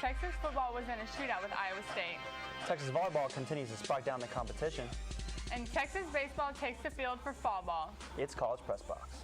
Texas football was in a shootout with Iowa State. Texas volleyball continues to spike down the competition. And Texas baseball takes the field for fall ball. It's College Press Box.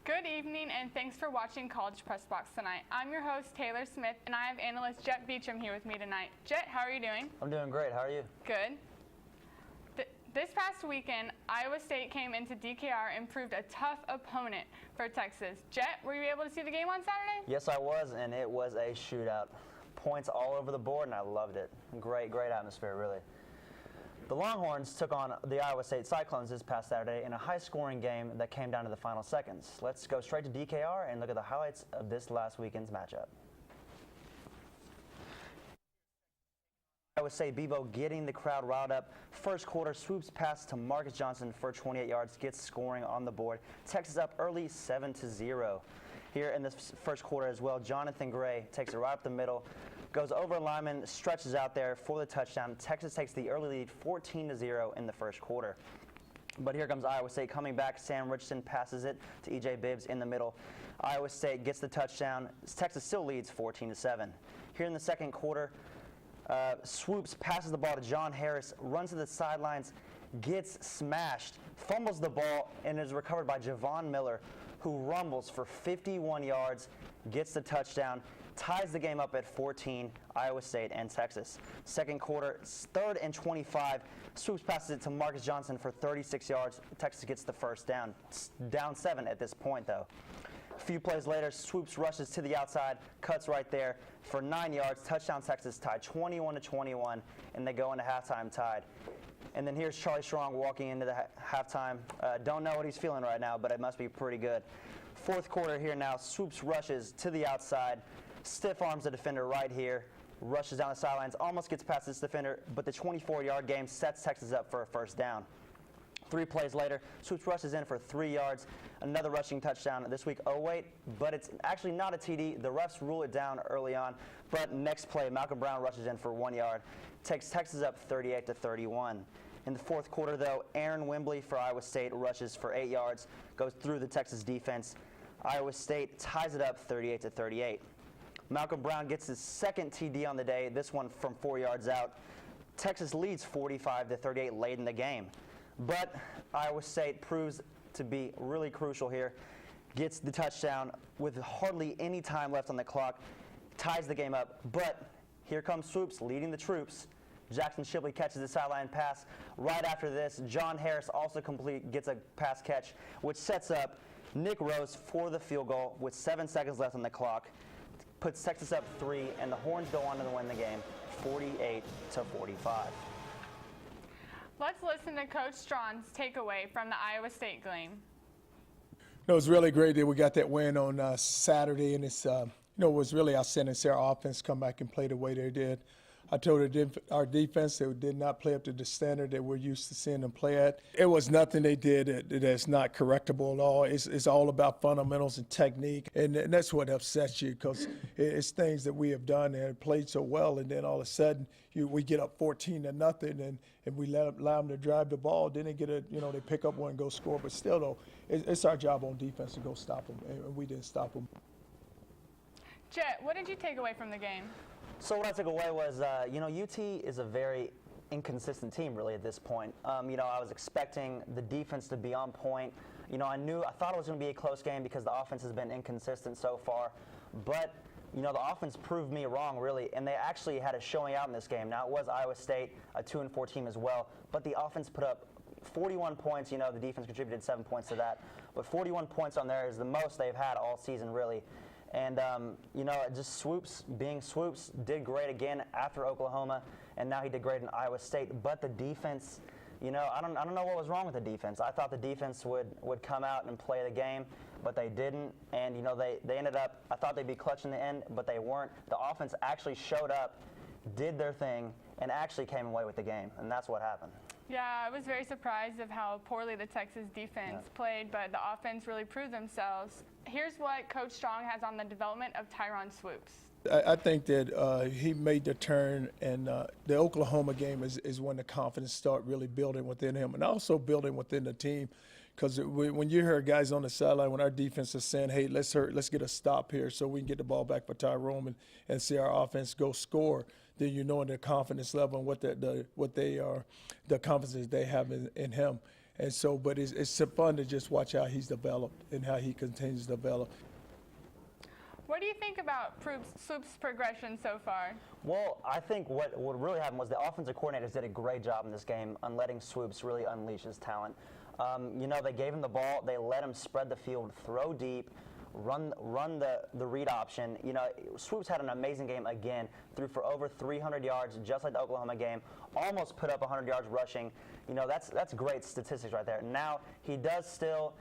Good evening, and thanks for watching College Press Box tonight. I'm your host, Taylor Smith, and I have analyst Jett Beachum here with me tonight. Jett, how are you doing? I'm doing great. How are you? Good. This past weekend, Iowa State came into DKR and proved a tough opponent for Texas. Jett, were you able to see the game on Saturday? Yes, I was, and it was a shootout. Points all over the board, and I loved it. Great atmosphere, really. The Longhorns took on the Iowa State Cyclones this past Saturday in a high-scoring game that came down to the final seconds. Let's go straight to DKR and look at the highlights of this last weekend's matchup. Iowa State Bebo getting the crowd riled up. First quarter, swoops pass to Marcus Johnson for 28 yards, gets scoring on the board. Texas up early 7-0. Here in this first quarter as well, Jonathan Gray takes it right up the middle, goes over Lyman, stretches out there for the touchdown. Texas takes the early lead 14-0 in the first quarter. But here comes Iowa State coming back. Sam Richardson passes it to E.J. Bibbs in the middle. Iowa State gets the touchdown. Texas still leads 14-7. Here in the second quarter, swoops, passes the ball to John Harris, runs to the sidelines, gets smashed, fumbles the ball, and is recovered by Javon Miller, who rumbles for 51 yards, gets the touchdown, ties the game up at 14, Iowa State and Texas. Second quarter, 3rd and 25, swoops passes it to Marcus Johnson for 36 yards. Texas gets the first down. Down 7 at this point, though. A few plays later, swoops rushes to the outside, cuts right there for 9 yards. Touchdown Texas tied 21-21, and they go into halftime tied. And then here's Charlie Strong walking into the halftime. Don't know what he's feeling right now, but it must be pretty good. Fourth quarter here now, swoops rushes to the outside, stiff arms the defender right here, rushes down the sidelines, almost gets past this defender, but the 24-yard game sets Texas up for a first down. 3 plays later, swoops rushes in for 3 yards, another rushing touchdown this week. Oh wait, but it's actually not a TD. The refs rule it down early on, but next play, Malcolm Brown rushes in for 1 yard, takes Texas up 38-31. In the fourth quarter, though, Aaron Wembley for Iowa State rushes for 8 yards, goes through the Texas defense. Iowa State ties it up 38-38. Malcolm Brown gets his second TD on the day, this one from 4 yards out. Texas leads 45-38 late in the game. But Iowa State proves to be really crucial here, gets the touchdown with hardly any time left on the clock, ties the game up. But here comes swoops leading the troops. Jackson Shipley catches the sideline pass. Right after this, John Harris also gets a pass catch, which sets up Nick Rose for the field goal with 7 seconds left on the clock. Puts Texas up 3, and the Horns go on to win the game 48-45. Let's listen to Coach Strawn's takeaway from the Iowa State game. It was really great that we got that win on Saturday, and it's it was really outstanding to see our offense come back and play the way they did. I told our defense they did not play up to the standard that we're used to seeing them play at. It was nothing they did that's not correctable at all. It's all about fundamentals and technique, and that's what upsets you because it's things that we have done and played so well, and then all of a sudden we get up 14-0, and we allow them to drive the ball. Then they get they pick up one and go score, but still though, it's our job on defense to go stop them, and we didn't stop them. Jett, what did you take away from the game? So what I took away was, UT is a very inconsistent team really at this point. I was expecting the defense to be on point. I thought it was going to be a close game because the offense has been inconsistent so far. But, the offense proved me wrong really, and they actually had a showing out in this game. Now it was Iowa State, a 2-4 team as well, but the offense put up 41 points. The defense contributed 7 points to that. But 41 points on there is the most they've had all season really. And, just swoops, being swoops, did great again after Oklahoma, and now he did great in Iowa State. But the defense I don't know what was wrong with the defense. I thought the defense would come out and play the game, but they didn't. And, they ended up, I thought they'd be clutch in the end, but they weren't. The offense actually showed up, did their thing, and actually came away with the game. And that's what happened. Yeah, I was very surprised of how poorly the Texas defense played, but the offense really proved themselves. Here's what Coach Strong has on the development of Tyron Swoops. I think that he made the turn, and the Oklahoma game is when the confidence start really building within him, and also building within the team. Because when you hear guys on the sideline, when our defense is saying, "Hey, let's get a stop here, so we can get the ball back for Tyrone and see our offense go score," then you know their confidence level and the confidence they have in him. And so, but it's fun to just watch how he's developed and how he continues to develop. What do you think about Swoop's progression so far? Well, I think what really happened was the offensive coordinators did a great job in this game on letting Swoops really unleash his talent. They gave him the ball, they let him spread the field, throw deep, run the read option. Swoops had an amazing game again, threw for over 300 yards, just like the Oklahoma game, almost put up 100 yards rushing. That's great statistics right there. Now, he does still,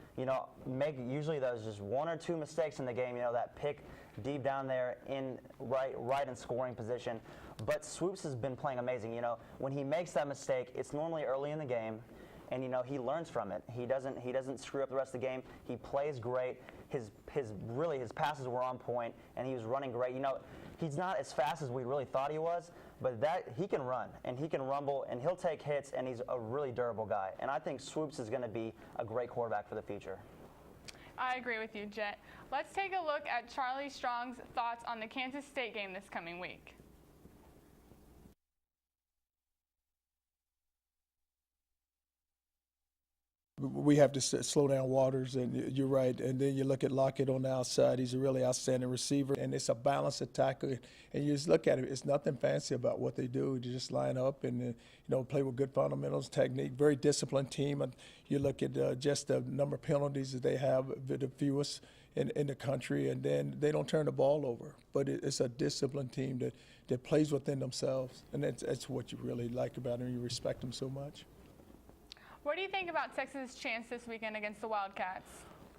make usually those just one or two mistakes in the game, that pick deep down there in right in scoring position. But Swoops has been playing amazing. When he makes that mistake, it's normally early in the game, and he learns from it. He doesn't screw up the rest of the game. He plays great. His passes were on point, and he was running great. He's not as fast as we really thought he was, but he can run and he can rumble and he'll take hits, and he's a really durable guy. And I think Swoops is going to be a great quarterback for the future. I agree with you, Jett. Let's take a look at Charlie Strong's thoughts on the Kansas State game this coming week. We have to slow down Waters, and you're right. And then you look at Lockett on the outside. He's a really outstanding receiver, and it's a balanced attack. And you just look at it, it's nothing fancy about what they do. They just line up and play with good fundamentals, technique, very disciplined team. And you look at just the number of penalties that they have, the fewest in the country, and then they don't turn the ball over. But it's a disciplined team that plays within themselves, and that's what you really like about them. You respect them so much. What do you think about Texas' chance this weekend against the Wildcats?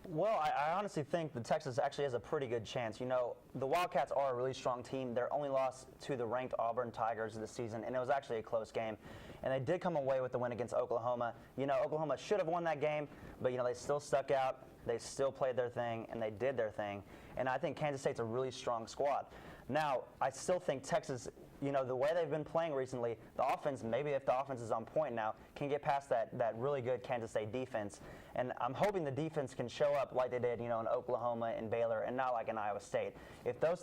Well, I honestly think that Texas actually has a pretty good chance. The Wildcats are a really strong team. Their only loss to the ranked Auburn Tigers this season, and it was actually a close game. And they did come away with the win against Oklahoma. Oklahoma should have won that game, but, they still stuck out. They still played their thing, and they did their thing. And I think Kansas State's a really strong squad. Now, I still think Texas, the way they've been playing recently, the offense, maybe if the offense is on point now, can get past that really good Kansas State defense. And I'm hoping the defense can show up like they did, in Oklahoma and Baylor, and not like in Iowa State. If those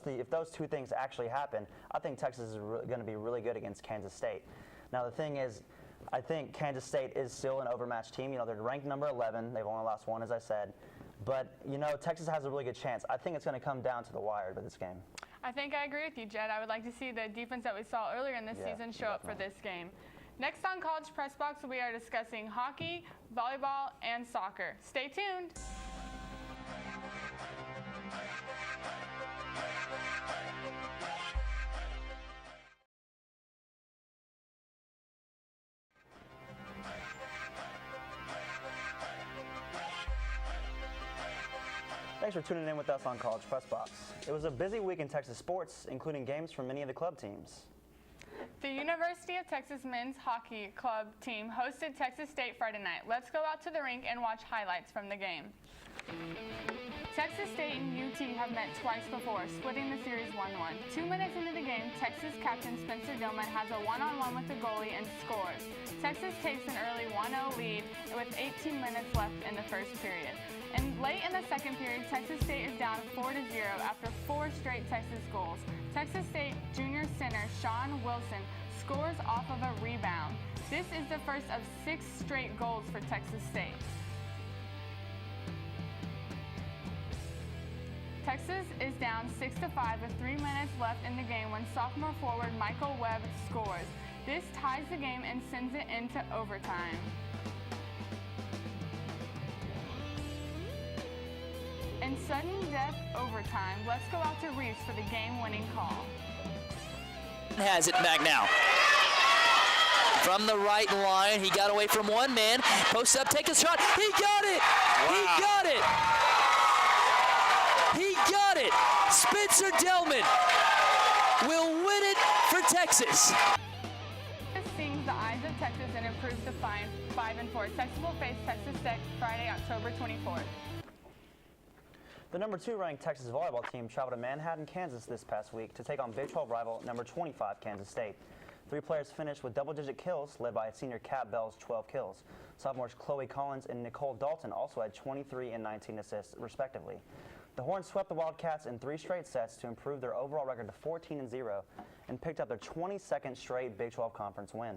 two things actually happen, I think Texas is going to be really good against Kansas State. Now, the thing is, I think Kansas State is still an overmatched team. They're ranked number 11. They've only lost one, as I said. But, Texas has a really good chance. I think it's going to come down to the wire with this game. I think I agree with you, Jett. I would like to see the defense that we saw earlier in this season show up for this game. Next on College Press Box, we are discussing hockey, volleyball, and soccer. Stay tuned. Thanks for tuning in with us on College Press Box. It was a busy week in Texas sports, including games from many of the club teams. The University of Texas men's hockey club team hosted Texas State Friday night. Let's go out to the rink and watch highlights from the game. Texas State and UT have met twice before, splitting the series 1-1. 2 minutes into the game, Texas captain Spencer Dillman has a one-on-one with the goalie and scores. Texas takes an early 1-0 lead with 18 minutes left in the first period. And late in the second period, Texas State is down 4-0 after 4 straight Texas goals. Texas State junior center Sean Wilson scores off of a rebound. This is the first of 6 straight goals for Texas State. Texas is down 6-5 with 3 minutes left in the game when sophomore forward Michael Webb scores. This ties the game and sends it into overtime. In sudden death overtime, let's go out to Reese for the game-winning call. Has it back now. from the right line. He got away from one man. Post up, take a shot. He got it! Wow. He got it! He got it! Spencer Delman will win it for Texas. This stings the eyes of Texas and improves to 5-4. Texas will face Texas Tech Friday, October 24th. The number 2 ranked Texas volleyball team traveled to Manhattan, Kansas this past week to take on Big 12 rival number 25 Kansas State. 3 players finished with double-digit kills, led by senior Kat Bell's 12 kills. Sophomores Chloe Collins and Nicole Dalton also had 23 and 19 assists, respectively. The Horns swept the Wildcats in 3 straight sets to improve their overall record to 14-0 and picked up their 22nd straight Big 12 conference win.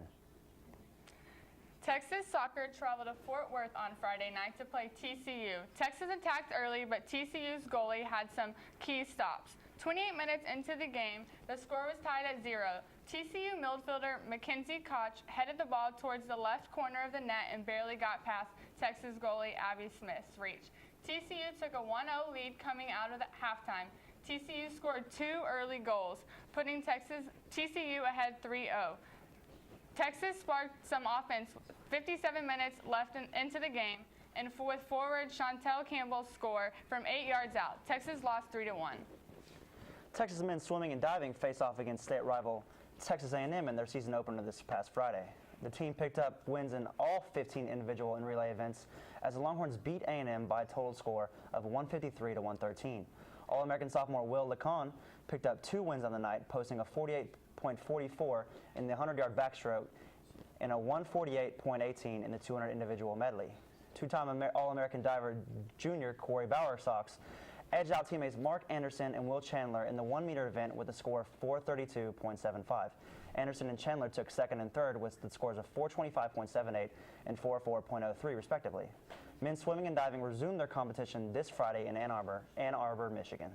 Texas soccer traveled to Fort Worth on Friday night to play TCU. Texas attacked early, but TCU's goalie had some key stops. 28 minutes into the game, the score was tied at 0. TCU midfielder Mackenzie Koch headed the ball towards the left corner of the net and barely got past Texas goalie Abby Smith's reach. TCU took a 1-0 lead coming out of the halftime. TCU scored 2 early goals, putting TCU ahead 3-0. Texas sparked some offense 57 minutes left into the game, and with forward Chantel Campbell's score from 8 yards out, Texas lost 3-1. Texas men's swimming and diving face off against state rival Texas A&M in their season opener this past Friday. The team picked up wins in all 15 individual and relay events as the Longhorns beat A&M by a total score of 153 to 113. All-American sophomore Will Lacan picked up 2 wins on the night, posting a 48.44 in the 100-yard backstroke and a 148.18 in the 200 individual medley. 2-time All-American diver junior Corey Bowersox edged out teammates Mark Anderson and Will Chandler in the 1-meter event with a score of 432.75. Anderson and Chandler took second and third with the scores of 425.78 and 44.03 respectively. Men's swimming and diving resumed their competition this Friday in Ann Arbor, Michigan.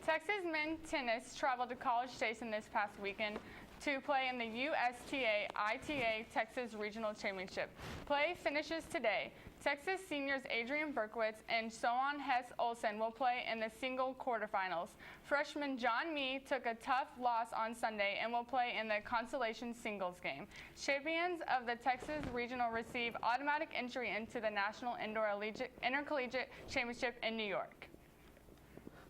Texas men's tennis traveled to College Station this past weekend to play in the USTA ITA Texas Regional Championship. Play finishes today. Texas seniors Adrian Berkowitz and Sohan Hess Olsen will play in the single quarterfinals. Freshman John Mee took a tough loss on Sunday and will play in the consolation singles game. Champions of the Texas Regional receive automatic entry into the National Intercollegiate Championship in New York.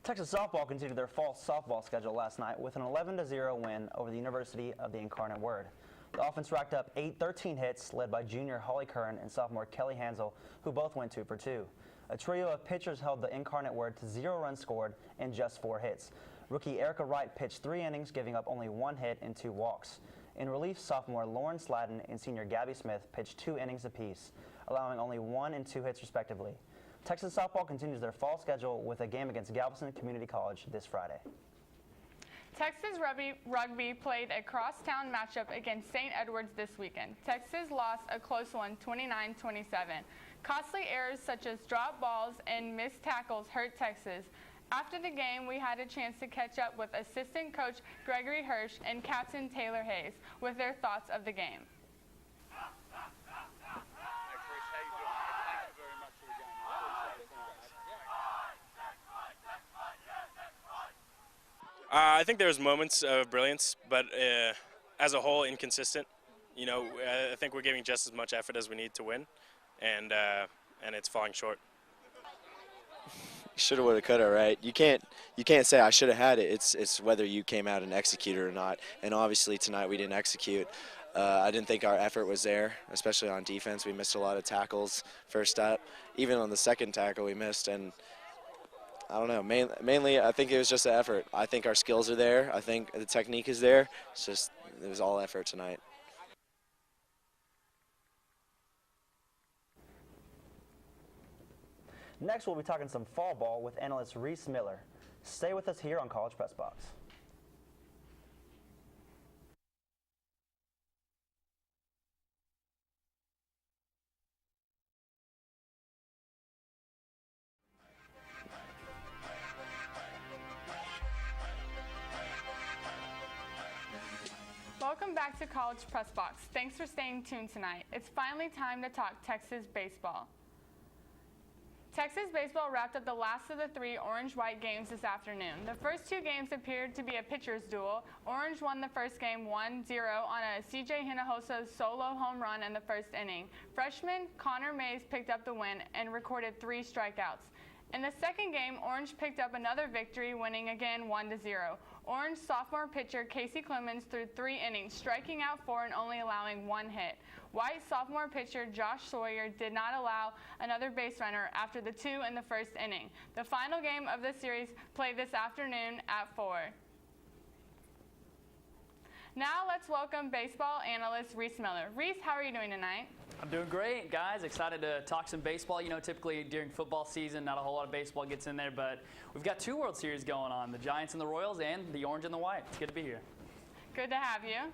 Texas softball continued their fall softball schedule last night with an 11-0 win over the University of the Incarnate Word. The offense racked up 13 hits, led by junior Holly Curran and sophomore Kelly Hansel, who both went 2 for 2. A trio of pitchers held the Incarnate Word to 0 runs scored and just 4 hits. Rookie Erica Wright pitched 3 innings, giving up only 1 hit and 2 walks. In relief, sophomore Lauren Sladden and senior Gabby Smith pitched 2 innings apiece, allowing only 1 and 2 hits respectively. Texas softball continues their fall schedule with a game against Galveston Community College this Friday. Texas rugby played a crosstown matchup against St. Edwards this weekend. Texas lost a close one, 29-27. Costly errors such as drop balls and missed tackles hurt Texas. After the game, we had a chance to catch up with assistant coach Gregory Hirsch and captain Taylor Hayes with their thoughts of the game. I think there was moments of brilliance, but as a whole, inconsistent. You know, I think we're giving just as much effort as we need to win, and it's falling short. Shoulda, woulda, coulda, right? You can't say I should have had it. It's whether you came out and executed or not. And obviously tonight we didn't execute. I didn't think our effort was there, especially on defense. We missed a lot of tackles first up. Even on the second tackle we missed, and I don't know. Mainly, I think it was just the effort. I think our skills are there. I think the technique is there. It was all effort tonight. Next, we'll be talking some fall ball with analyst Reese Miller. Stay with us here on College Press Box. Welcome back to College Press Box. Thanks for staying tuned tonight. It's finally time to talk Texas baseball. Texas baseball wrapped up the last of the 3 orange-white games this afternoon. The first 2 games appeared to be a pitcher's duel. Orange won the first game 1-0 on a C.J. Hinojosa's solo home run in the first inning. Freshman Connor Mays picked up the win and recorded 3 strikeouts. In the second game, Orange picked up another victory, winning again 1-0. Orange sophomore pitcher Casey Clemens threw 3 innings, striking out 4 and only allowing 1 hit. White sophomore pitcher Josh Sawyer did not allow another base runner after the 2 in the first inning. The final game of the series played this afternoon at 4. Now let's welcome baseball analyst Reese Miller. Reese, how are you doing tonight? I'm doing great, guys. Excited to talk some baseball. You know, typically during football season, not a whole lot of baseball gets in there, but we've got 2 World Series going on, the Giants and the Royals and the Orange and the White. It's good to be here. Good to have you.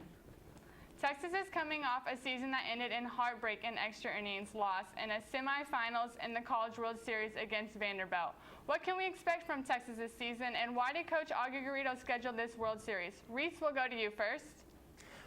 Texas is coming off a season that ended in heartbreak and extra innings loss in a semifinals in the College World Series against Vanderbilt. What can we expect from Texas this season, and why did Coach Augie Garrido schedule this World Series? Reese, we'll go to you first.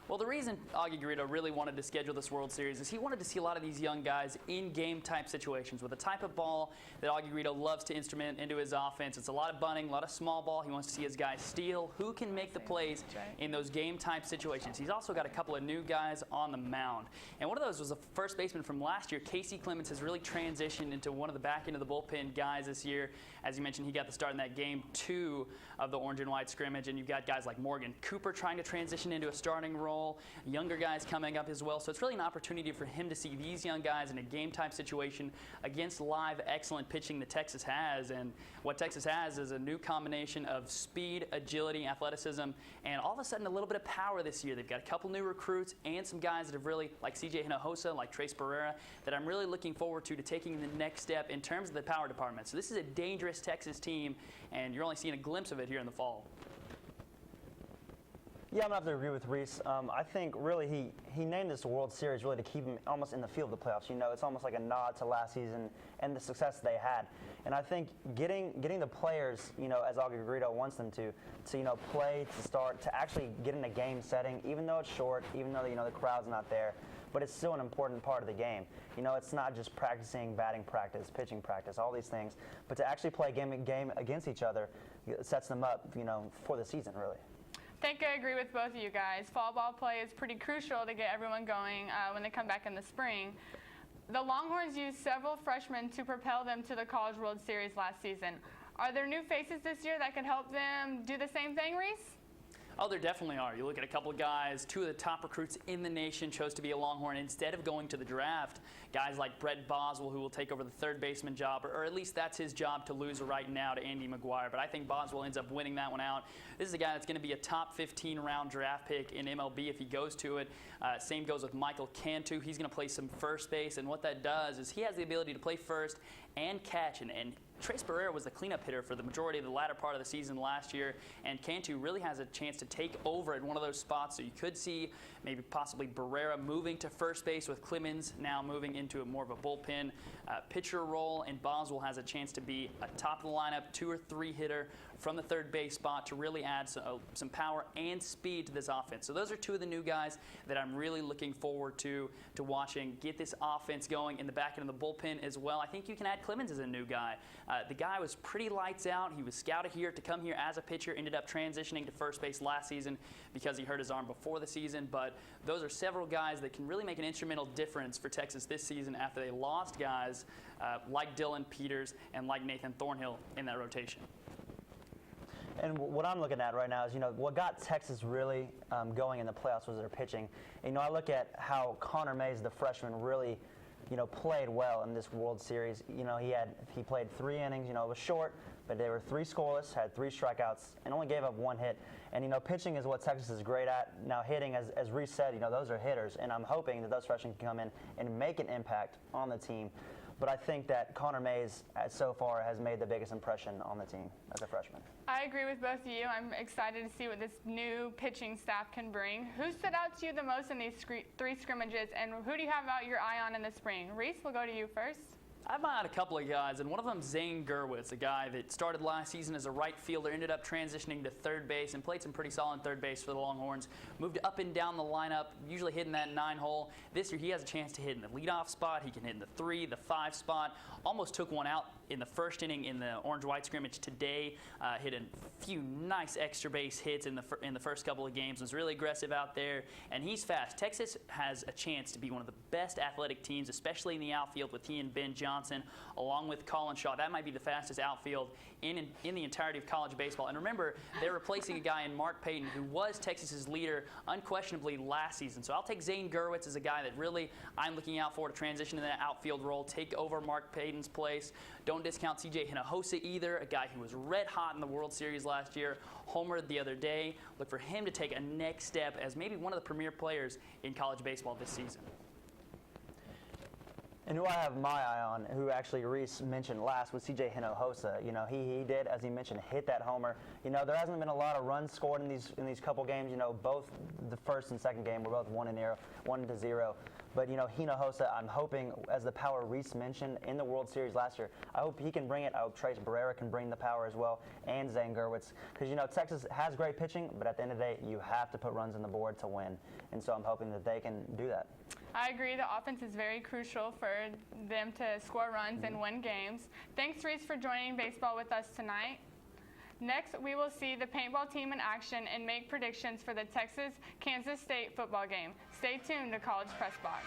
Well, the reason Augie Garrido really wanted to schedule this World Series is he wanted to see a lot of these young guys in game-type situations with the type of ball that Augie Garrido loves to instrument into his offense. It's a lot of bunting, a lot of small ball. He wants to see his guys steal. Who can make the plays in those game-type situations? He's also got a couple of new guys on the mound. And one of those was a first baseman from last year. Casey Clemens has really transitioned into one of the back end of the bullpen guys this year. As you mentioned, he got the start in that game 2 of the Orange and White scrimmage. And you've got guys like Morgan Cooper trying to transition into a starting role. Younger guys coming up as well. So it's really an opportunity for him to see these young guys in a game-type situation against live, excellent pitching that Texas has. And what Texas has is a new combination of speed, agility, athleticism, and all of a sudden a little bit of power this year. They've got a couple new recruits and some guys that have really, like C.J. Hinojosa, like Trace Barrera, that I'm really looking forward to taking the next step in terms of the power department. So this is a dangerous Texas team, and you're only seeing a glimpse of it here in the fall. Yeah, I'm going to have to agree with Reese. I think really he named this World Series really to keep him almost in the field of the playoffs. You know, it's almost like a nod to last season and the success they had. And I think getting the players, you know, as Augie Garrido wants them to you know, play, to start, to actually get in a game setting, even though it's short, even though, you know, the crowd's not there, but it's still an important part of the game. You know, it's not just practicing batting practice, pitching practice, all these things, but to actually play game against each other sets them up, you know, for the season, really. I think I agree with both of you guys. Fall ball play is pretty crucial to get everyone going when they come back in the spring. The Longhorns used several freshmen to propel them to the College World Series last season. Are there new faces this year that can help them do the same thing, Reese? Oh, there definitely are. You look at a couple of guys, 2 of the top recruits in the nation chose to be a Longhorn instead of going to the draft. Guys like Brett Boswell, who will take over the third baseman job, or at least that's his job to lose right now to Andy McGuire. But I think Boswell ends up winning that one out. This is a guy that's going to be a top 15 round draft pick in MLB if he goes to it. Same goes with Michael Cantu. He's going to play some first base, and what that does is he has the ability to play first and catch. And Trace Barrera was the cleanup hitter for the majority of the latter part of the season last year, and Cantu really has a chance to take over at one of those spots. So you could see maybe possibly Barrera moving to first base with Clemens now moving into more of a bullpen pitcher role, and Boswell has a chance to be a top of the lineup 2 or 3 hitter from the third base spot to really add some power and speed to this offense. So those are 2 of the new guys that I'm really looking forward to watching get this offense going in the back end of the bullpen as well. I think you can add Clemens as a new guy. The guy was pretty lights out. He was scouted here to come here as a pitcher, ended up transitioning to first base last season because he hurt his arm before the season. But those are several guys that can really make an instrumental difference for Texas this season after they lost guys like Dylan Peters and like Nathan Thornhill in that rotation. And what I'm looking at right now is, you know, what got Texas really going in the playoffs was their pitching. And, you know, I look at how Connor Mays, the freshman, really, you know, played well in this World Series. You know, he played 3 innings. You know, it was short, but they were 3 scoreless, had 3 strikeouts, and only gave up 1 hit. And, you know, pitching is what Texas is great at. Now, hitting, as Reese said, you know, those are hitters, and I'm hoping that those freshmen can come in and make an impact on the team. But I think that Connor Mays, so far, has made the biggest impression on the team as a freshman. I agree with both of you. I'm excited to see what this new pitching staff can bring. Who stood out to you the most in these 3 scrimmages, and who do you have out your eye on in the spring? Reese, we'll go to you first. I have a couple of guys, and one of them Zane Gerwitz, a guy that started last season as a right fielder, ended up transitioning to third base and played some pretty solid third base for the Longhorns. Moved up and down the lineup, usually hitting that 9-hole. This year he has a chance to hit in the leadoff spot. He can hit in the 3, the 5 spot. Almost took one out in the first inning in the orange-white scrimmage today. Hit a few nice extra base hits in the first couple of games. Was really aggressive out there, and he's fast. Texas has a chance to be one of the best athletic teams, especially in the outfield with he and Ben Johnson, along with Colin Shaw. That might be the fastest outfield in the entirety of college baseball. And remember, they're replacing a guy in Mark Payton who was Texas's leader unquestionably last season. So I'll take Zane Gerwitz as a guy that really I'm looking out for to transition to that outfield role, take over Mark Payton's place. Don't discount C.J. Hinojosa either, a guy who was red hot in the World Series last year, homered the other day. Look for him to take a next step as maybe one of the premier players in college baseball this season. And who I have my eye on, who actually Reese mentioned last, was C.J. Hinojosa. You know, he did, as he mentioned, hit that homer. You know, there hasn't been a lot of runs scored in these couple games. You know, both the first and second game were both 1-0. But, you know, Hinojosa, I'm hoping, as the power Reese mentioned in the World Series last year, I hope he can bring it. I hope Trace Barrera can bring the power as well, and Zane Gerwitz. Because, you know, Texas has great pitching, but at the end of the day, you have to put runs on the board to win. And so I'm hoping that they can do that. I agree. The offense is very crucial for them to score runs and win games. Thanks, Reese, for joining baseball with us tonight. Next, we will see the paintball team in action and make predictions for the Texas-Kansas State football game. Stay tuned to College Press Box.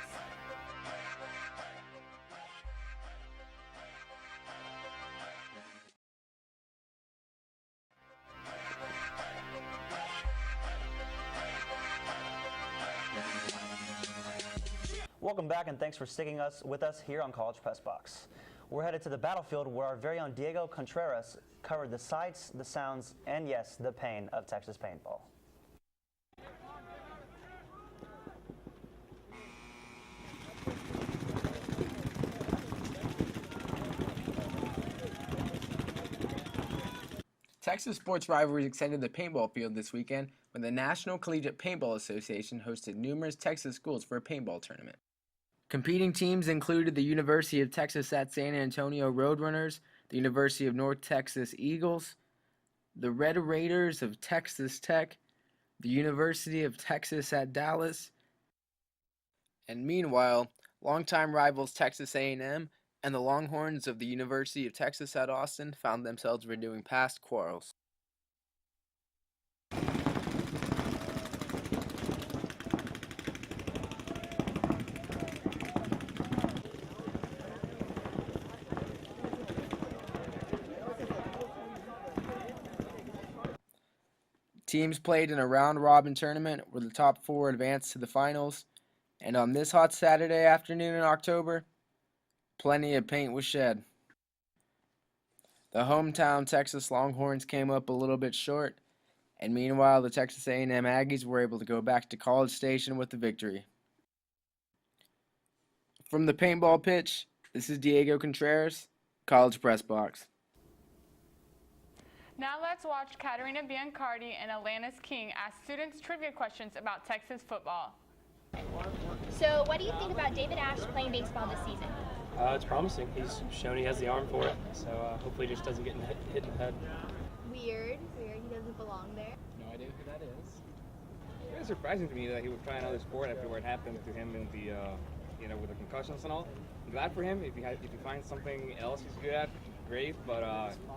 Welcome back, and thanks for sticking with us here on College Press Box. We're headed to the battlefield where our very own Diego Contreras covered the sights, the sounds, and yes, the pain of Texas paintball. Texas sports rivalries extended the paintball field this weekend when the National Collegiate Paintball Association hosted numerous Texas schools for a paintball tournament. Competing teams included the University of Texas at San Antonio Roadrunners, the University of North Texas Eagles, the Red Raiders of Texas Tech, the University of Texas at Dallas, and meanwhile, longtime rivals Texas A&M and the Longhorns of the University of Texas at Austin found themselves renewing past quarrels. Teams played in a round-robin tournament where the top 4 advanced to the finals, and on this hot Saturday afternoon in October, plenty of paint was shed. The hometown Texas Longhorns came up a little bit short, and meanwhile the Texas A&M Aggies were able to go back to College Station with the victory. From the paintball pitch, this is Diego Contreras, College Press Box. Now let's watch Katerina Biancardi and Alanis King ask students trivia questions about Texas football. So what do you think about David Ash playing baseball this season? It's promising. He's shown he has the arm for it, so hopefully he just doesn't get hit in the head. Weird. He doesn't belong there. No idea who that is. It was surprising to me that he would try another sport after what happened to him in the, with the concussions and all. I'm glad for him. If he finds something else he's good at, great. But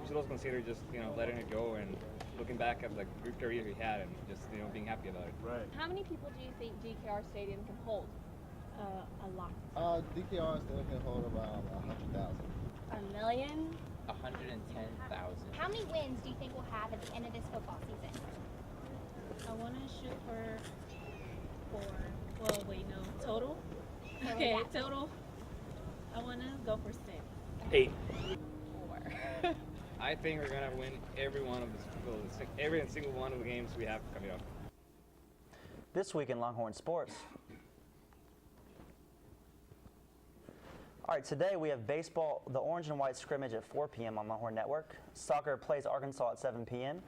you should also consider just letting it go and looking back at the good career he had and just being happy about it. Right. How many people do you think DKR Stadium can hold? A lot. DKR Stadium can hold about 100,000. 1,000,000? 110,000. How many wins do you think we'll have at the end of this football season? I want to shoot for 4. Well, wait, no. Total? Okay, total. I want to go for 6. 8. 4. I think we're gonna win every single one of the games we have coming up. This week in Longhorn Sports. All right, today we have baseball, the orange and white scrimmage at 4 p.m. on Longhorn Network. Soccer plays Arkansas at 7 p.m.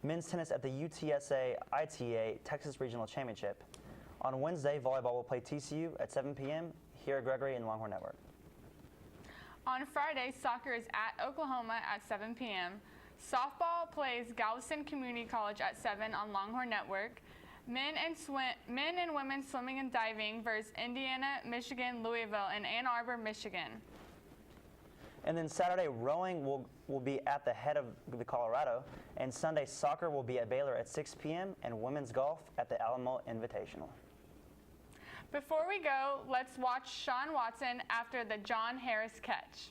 Men's tennis at the UTSA ITA Texas Regional Championship. On Wednesday, volleyball will play TCU at 7 p.m. here at Gregory and Longhorn Network. On Friday, soccer is at Oklahoma at 7 p.m. Softball plays Galveston Community College at 7 on Longhorn Network. Men and women swimming and diving versus Indiana, Michigan, Louisville, and Ann Arbor, Michigan. And then Saturday, rowing will be at the head of the Colorado. And Sunday, soccer will be at Baylor at 6 p.m. and women's golf at the Alamo Invitational. Before we go, let's watch Sean Watson after the John Harris catch.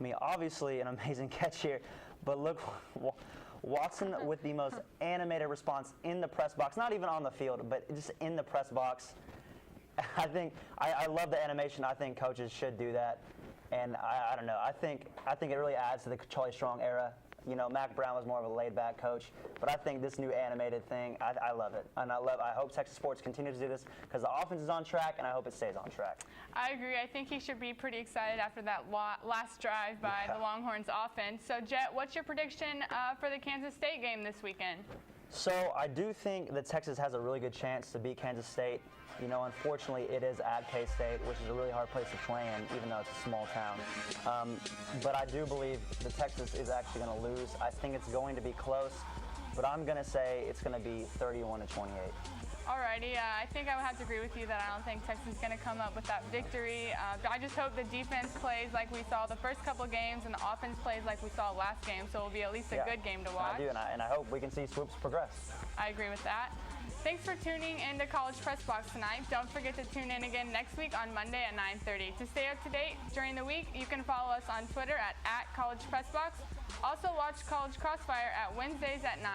I mean, obviously an amazing catch here, but look, Watson with the most animated response in the press box, not even on the field, but just in the press box. I love the animation. I think coaches should do that, and I don't know. I think it really adds to the Charlie Strong era. You know, Mac Brown was more of a laid-back coach, but I think this new animated thing, I love it. And I hope Texas sports continue to do this because the offense is on track, and I hope it stays on track. I agree. I think he should be pretty excited after that last drive by the Longhorns offense. So, Jett, what's your prediction for the Kansas State game this weekend? So I do think that Texas has a really good chance to beat Kansas State. You know, unfortunately, it is at K-State, which is a really hard place to play in, even though it's a small town. But I do believe that Texas is actually going to lose. I think it's going to be close, but I'm going to say it's going to be 31-28. Alrighty, I think I would have to agree with you that I don't think Texas is going to come up with that victory. I just hope the defense plays like we saw the first couple of games and the offense plays like we saw last game, so it will be at least a good game to watch. I do, and I hope we can see Swoops progress. I agree with that. Thanks for tuning in to College Press Box tonight. Don't forget to tune in again next week on Monday at 9:30. To stay up to date during the week, you can follow us on Twitter at College Press Box. Also watch College Crossfire at Wednesdays at 9.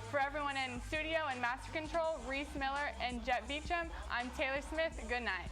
For everyone in studio and master control, Reese Miller and Jett Beachum, I'm Taylor Smith. Good night.